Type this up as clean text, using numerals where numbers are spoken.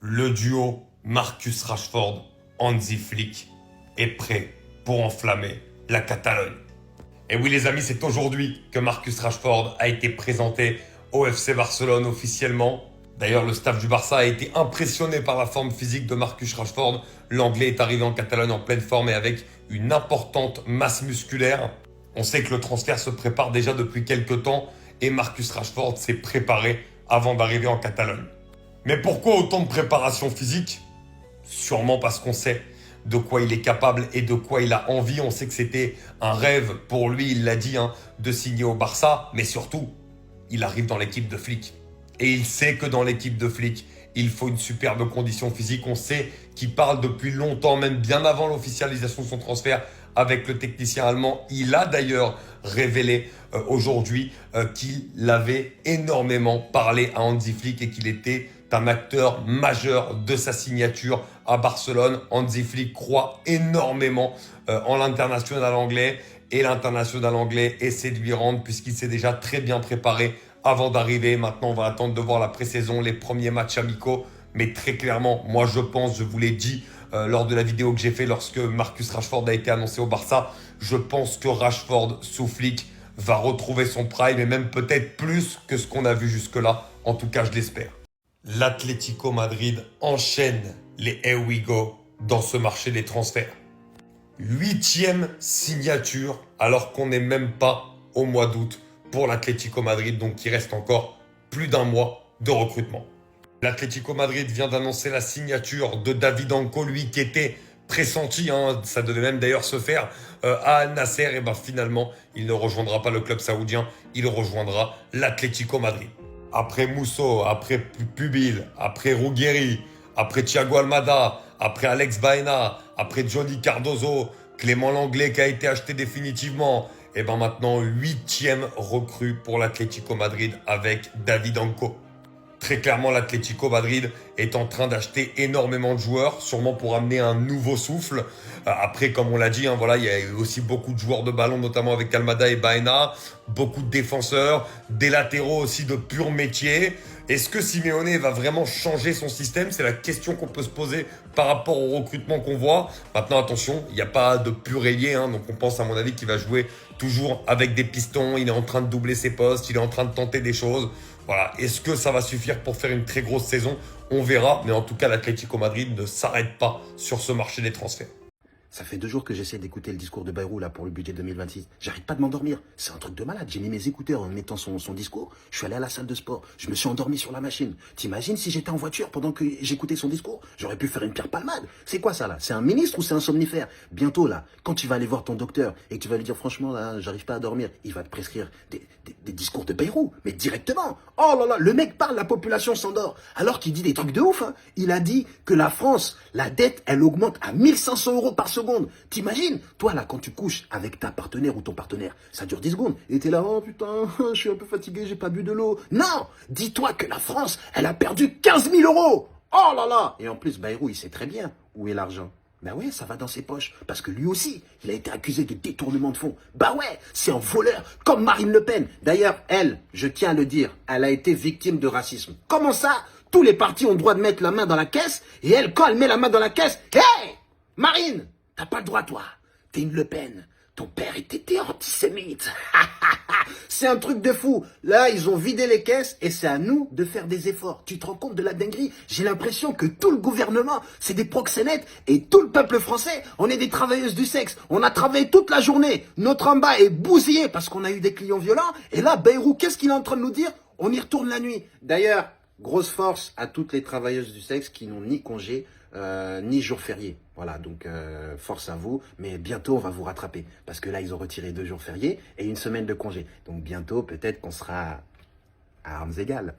Le duo Marcus Rashford-Hansi Flick est prêt pour enflammer la Catalogne. Et oui les amis, c'est aujourd'hui que Marcus Rashford a été présenté au FC Barcelone officiellement. D'ailleurs, le staff du Barça a été impressionné par la forme physique de Marcus Rashford. L'Anglais est arrivé en Catalogne en pleine forme et avec une importante masse musculaire. On sait que le transfert se prépare déjà depuis quelques temps et Marcus Rashford s'est préparé avant d'arriver en Catalogne. Mais pourquoi autant de préparation physique? Sûrement parce qu'on sait de quoi il est capable et de quoi il a envie. On sait que c'était un rêve pour lui, il l'a dit, de signer au Barça. Mais surtout, il arrive dans l'équipe de Flick. Et il sait que dans l'équipe de Flick, il faut une superbe condition physique. On sait qu'il parle depuis longtemps, même bien avant l'officialisation de son transfert avec le technicien allemand. Il a d'ailleurs révélé aujourd'hui qu'il avait énormément parlé à Hansi Flick et qu'il était un acteur majeur de sa signature à Barcelone. Hansi Flick croit énormément en l'international anglais et l'international anglais essaie de lui rendre puisqu'il s'est déjà très bien préparé avant d'arriver. Maintenant, on va attendre de voir la pré-saison, les premiers matchs amicaux. Mais très clairement, moi je pense, je vous l'ai dit lors de la vidéo que j'ai fait lorsque Marcus Rashford a été annoncé au Barça, je pense que Rashford sous Flick va retrouver son prime et même peut-être plus que ce qu'on a vu jusque-là. En tout cas, je l'espère. L'Atlético Madrid enchaîne les Here We Go dans ce marché des transferts. 8e signature alors qu'on n'est même pas au mois d'août pour l'Atlético Madrid, donc il reste encore plus d'un mois de recrutement. L'Atlético Madrid vient d'annoncer la signature de David Anco, lui qui était pressenti, ça devait même d'ailleurs se faire à Al Nasser, et ben finalement il ne rejoindra pas le club saoudien, il rejoindra l'Atlético Madrid. Après Musso, après Pubil, après Ruggeri, après Thiago Almada, après Alex Baena, après Johnny Cardozo, Clément Langlais qui a été acheté définitivement, et ben maintenant 8e recrue pour l'Atlético Madrid avec David Anco. Très clairement, l'Atlético Madrid est en train d'acheter énormément de joueurs, sûrement pour amener un nouveau souffle. Après, comme on l'a dit, voilà, il y a eu aussi beaucoup de joueurs de ballon, notamment avec Almada et Baena, beaucoup de défenseurs, des latéraux aussi de pur métier. Est-ce que Simeone va vraiment changer son système? C'est la question qu'on peut se poser par rapport au recrutement qu'on voit. Maintenant, attention, il n'y a pas de pur ailier, donc on pense à mon avis qu'il va jouer toujours avec des pistons. Il est en train de doubler ses postes, il est en train de tenter des choses. Voilà, est-ce que ça va suffire pour faire une très grosse saison? On verra, mais en tout cas, l'Atlético Madrid ne s'arrête pas sur ce marché des transferts. Ça fait 2 jours que j'essaie d'écouter le discours de Bayrou là pour le budget 2026. J'arrête pas de m'endormir. C'est un truc de malade. J'ai mis mes écouteurs en mettant son discours. Je suis allé à la salle de sport. Je me suis endormi sur la machine. T'imagines si j'étais en voiture pendant que j'écoutais son discours? J'aurais pu faire une pierre palmade. C'est quoi ça là? C'est un ministre ou c'est un somnifère? Bientôt là, quand tu vas aller voir ton docteur et que tu vas lui dire franchement là, j'arrive pas à dormir, il va te prescrire des discours de Bayrou, mais directement. Oh là là, le mec parle, la population s'endort. Alors qu'il dit des trucs de ouf. Il a dit que la France, la dette, elle augmente à 1500 € par seconde. T'imagines, toi là, quand tu couches avec ta partenaire ou ton partenaire, ça dure 10 secondes. Et t'es là, oh putain, je suis un peu fatigué, j'ai pas bu de l'eau. Non, dis-toi que la France, elle a perdu 15 000 €. Oh là là. Et en plus, Bayrou, il sait très bien où est l'argent. Ben ouais, ça va dans ses poches. Parce que lui aussi, il a été accusé de détournement de fonds. Bah ouais, c'est un voleur, comme Marine Le Pen. D'ailleurs, elle, je tiens à le dire, elle a été victime de racisme. Comment ça? Tous les partis ont le droit de mettre la main dans la caisse, et elle, quand elle met la main dans la caisse, hey Marine, t'as pas le droit, toi. T'es une Le Pen. Ton père était antisémite. C'est un truc de fou. Là, ils ont vidé les caisses et c'est à nous de faire des efforts. Tu te rends compte de la dinguerie? J'ai l'impression que tout le gouvernement, c'est des proxénètes et tout le peuple français, on est des travailleuses du sexe. On a travaillé toute la journée. Notre en bas est bousillé parce qu'on a eu des clients violents. Et là, Bayrou, qu'est-ce qu'il est en train de nous dire? On y retourne la nuit. D'ailleurs, grosse force à toutes les travailleuses du sexe qui n'ont ni congé, ni jour férié. Voilà, donc force à vous, mais bientôt on va vous rattraper. Parce que là, ils ont retiré 2 jours fériés et 1 semaine de congé. Donc bientôt, peut-être qu'on sera à armes égales.